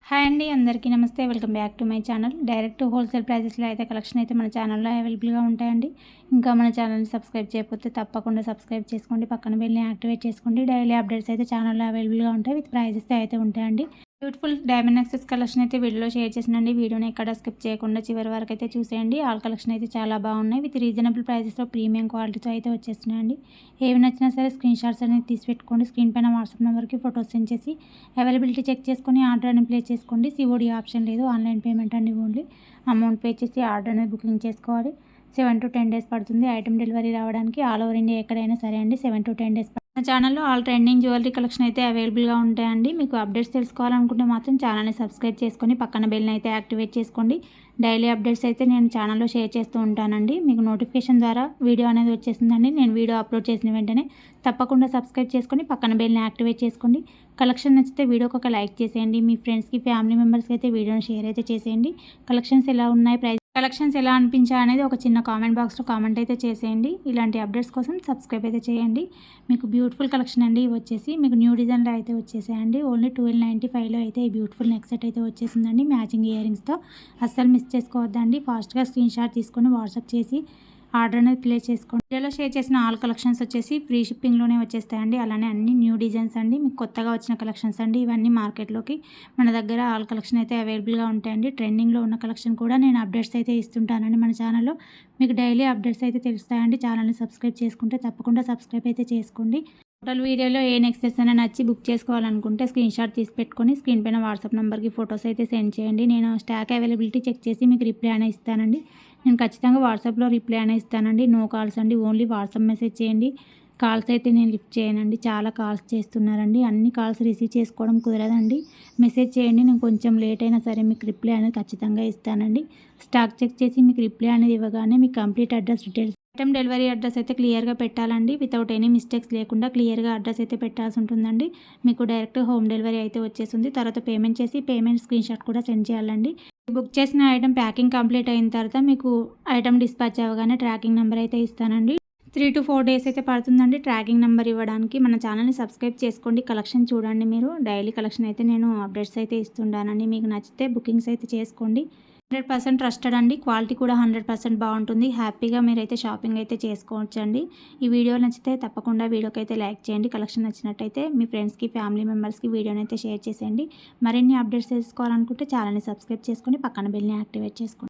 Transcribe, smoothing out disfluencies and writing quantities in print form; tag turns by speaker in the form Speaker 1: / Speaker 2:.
Speaker 1: Hi అండి, అందరికీ నమస్తే. Welcome back to my channel. Direct wholesale ప్రైజెస్లో అయితే కలెక్షన్ అయితే మన ఛానల్లో అవైలబుల్గా ఉంటాయండి. ఇంకా మన ఛానల్ని సబ్స్క్రైబ్ చేయకపోతే తప్పకుండా సబ్స్క్రైబ్ చేసుకోండి, పక్కన బెల్ని యాక్టివేట్ చేసుకోండి. డైలీ అప్డేట్స్ అయితే ఛానల్లో అవైలబుల్గా ఉంటాయి, విత్ ప్రైజెస్ అయితే ఉంటాయండి. బ్యూటిఫుల్ డైమండ్ నెక్లెస్ కలెక్షన్ అయితే వీడియోలో షేర్ చేసినండి. వీడియోని ఎక్కడ స్కిప్ చేయకుండా చివరి వరకు అయితే చూసేయండి. ఆల్ కలెక్షన్ అయితే చాలా బాగున్నాయి, విత్ రీజనబుల్ ప్రైజెస్లో ప్రీమియం క్వాలిటీతో అయితే వచ్చేస్తున్నాయండి. ఏవి నచ్చినా సరే స్క్రీన్ షాట్స్ అనేది తీసి పెట్టుకోండి. స్క్రీన్ పైన వాట్సాప్ నెంబర్కి ఫొటోస్ సెండ్ చేసి అవైలబిలిటీ చెక్ చేసుకొని ఆర్డర్ అనేది ప్లేస్ చేసుకోండి. సిఓడి ఆప్షన్ లేదు, ఆన్లైన్ పేమెంట్ అండి. ఓన్లీ అమౌంట్ పే చేసి ఆర్డర్ అనేది బుకింగ్ చేసుకోవాలి. 7 to 10 డేస్ పడుతుంది ఐటమ్ డెలివరీ రావడానికి. ఆల్ ఓవర్ ఇండియా ఎక్కడైనా సరే అండి 7 to 10 డేస్. మన ఛానల్లో ఆల్ ట్రెండింగ్ జ్యువెలరీ కలెక్షన్ అయితే అవైలబుల్గా ఉంటాయండి. మీకు అప్డేట్స్ తెలుసుకోవాలనుకుంటే మాత్రం ఛానల్ని సబ్స్క్రైబ్ చేసుకొని పక్కన బెల్ని అయితే యాక్టివేట్ చేసుకోండి. డైలీ అప్డేట్స్ అయితే నేను ఛానల్లో షేర్ చేస్తూ ఉంటానండి. మీకు నోటిఫికేషన్ ద్వారా వీడియో అనేది వచ్చేసిందండి. నేను వీడియో అప్లోడ్ చేసిన వెంటనే తప్పకుండా సబ్స్క్రైబ్ చేసుకొని పక్కన బెల్ని యాక్టివేట్ చేసుకోండి. కలెక్షన్ నచ్చితే వీడియోకి ఒక లైక్ చేసేయండి. మీ ఫ్రెండ్స్కి, ఫ్యామిలీ మెంబర్స్కి అయితే వీడియోని షేర్ అయితే చేసేయండి. కలెక్షన్స్ ఎలా ఉన్నాయి, కలెక్షన్స్ ఎలా అనిపించాయి అనేది ఒక చిన్న కామెంట్ బాక్స్లో కామెంట్ అయితే చేసేయండి. ఇలాంటి అప్డేట్స్ కోసం సబ్స్క్రైబ్ అయితే చేయండి. మీకు బ్యూటిఫుల్ కలెక్షన్ అండి వచ్చేసి మీకు న్యూ డిజైన్లో అయితే వచ్చేసాయండి. ఓన్లీ 1295లో అయితే ఈ బ్యూటిఫుల్ నెక్ సెట్ అయితే వచ్చేసిందండి, మ్యాచింగ్ ఇయర్ రింగ్స్తో. అస్సలు మిస్ చేసుకోవద్దండి. ఫాస్ట్గా స్క్రీన్ షాట్ తీసుకొని వాట్సాప్ చేసి ఆర్డర్ అనేది ప్లేస్ చేసుకోండి. వీడియోలో షేర్ చేసిన ఆల్ కలెక్షన్స్ వచ్చేసి ఫ్రీ షిప్పింగ్లోనే వచ్చేస్తాయండి. అలానే అన్ని న్యూ డిజైన్స్ అండి, మీకు కొత్తగా వచ్చిన కలెక్షన్స్ అండి. ఇవన్నీ మార్కెట్లోకి మన దగ్గర ఆల్ కలెక్షన్ అయితే అవైలబుల్గా ఉంటాయండి. ట్రెండింగ్లో ఉన్న కలెక్షన్ కూడా నేను అప్డేట్స్ అయితే ఇస్తుంటానండి మన ఛానల్లో. మీకు డైలీ అప్డేట్స్ అయితే తెలుస్తాయండి. ఛానల్ని సబ్స్క్రైబ్ చేసుకుంటే తప్పకుండా సబ్స్క్రైబ్ అయితే చేసుకోండి. టోటల్ వీడియోలో ఏ నెక్లెస్ అయినా నచ్చి బుక్ చేసుకోవాలనుకుంటే స్క్రీన్ షాట్ తీసి పెట్టుకొని స్క్రీన్ పైన వాట్సాప్ నెంబర్కి ఫొటోస్ అయితే సెండ్ చేయండి. నేను స్టాక్ అవైలబిలిటీ చెక్ చేసి మీకు రిప్లై అనేది ఇస్తానండి. నేను ఖచ్చితంగా వాట్సాప్లో రిప్లై అనేది ఇస్తానండి. నో కాల్స్ అండి, ఓన్లీ వాట్సాప్ మెసేజ్ చేయండి. కాల్స్ అయితే నేను లిఫ్ట్ చేయనండి. చాలా కాల్స్ చేస్తున్నారండి, అన్ని కాల్స్ రిసీవ్ చేసుకోవడం కుదరదండి. మెసేజ్ చేయండి, నేను కొంచెం లేట్ అయినా సరే మీకు రిప్లై అనేది ఖచ్చితంగా ఇస్తానండి. స్టాక్ చెక్ చేసి మీకు రిప్లై అనేది ఇవ్వగానే మీ complete address details, item delivery address అయితే క్లియర్గా పెట్టాలండి. వితౌట్ ఎనీ మిస్టేక్స్ లేకుండా క్లియర్గా అడ్రస్ అయితే పెట్టాల్సి ఉంటుందండి. మీకు డైరెక్ట్ హోమ్ డెలివరీ అయితే వచ్చేస్తుంది. తర్వాత పేమెంట్ చేసి పేమెంట్ స్క్రీన్ షాట్ కూడా సెండ్ చేయాలండి. బుక్ చేసిన ఐటమ్ ప్యాకింగ్ కంప్లీట్ అయిన తర్వాత మీకు ఐటమ్ డిస్పాచ్ అవ్వగానే ట్రాకింగ్ నెంబర్ అయితే ఇస్తానండి. 3 to 4 డేస్ అయితే పడుతుందండి ట్రాకింగ్ నెంబర్ ఇవ్వడానికి. మన ఛానల్ని సబ్స్క్రైబ్ చేసుకోండి. కలెక్షన్ చూడండి, మీరు డైలీ కలెక్షన్ అయితే నేను అప్డేట్స్ అయితే ఇస్తుంటానండి. మీకు నచ్చితే బుకింగ్స్ అయితే చేసుకోండి. 100% ట్రస్టెడ్ అండి. క్వాలిటీ కూడా 100% బాగుంటుంది. హ్యాపీగా మీరైతే షాపింగ్ అయితే చేసుకోవచ్చండి. ఈ వీడియో నచ్చితే తప్పకుండా వీడియోకి అయితే లైక్ చేయండి. కలెక్షన్ నచ్చినట్టయితే మీ ఫ్రెండ్స్కి, ఫ్యామిలీ మెంబర్స్కి వీడియోని అయితే షేర్ చేసేయండి. మరిన్ని అప్డేట్స్ తెలుసుకోవాలనుకుంటే ఛానల్ని సబ్స్క్రైబ్ చేసుకొని పక్కన బెల్ని యాక్టివేట్ చేసుకోండి.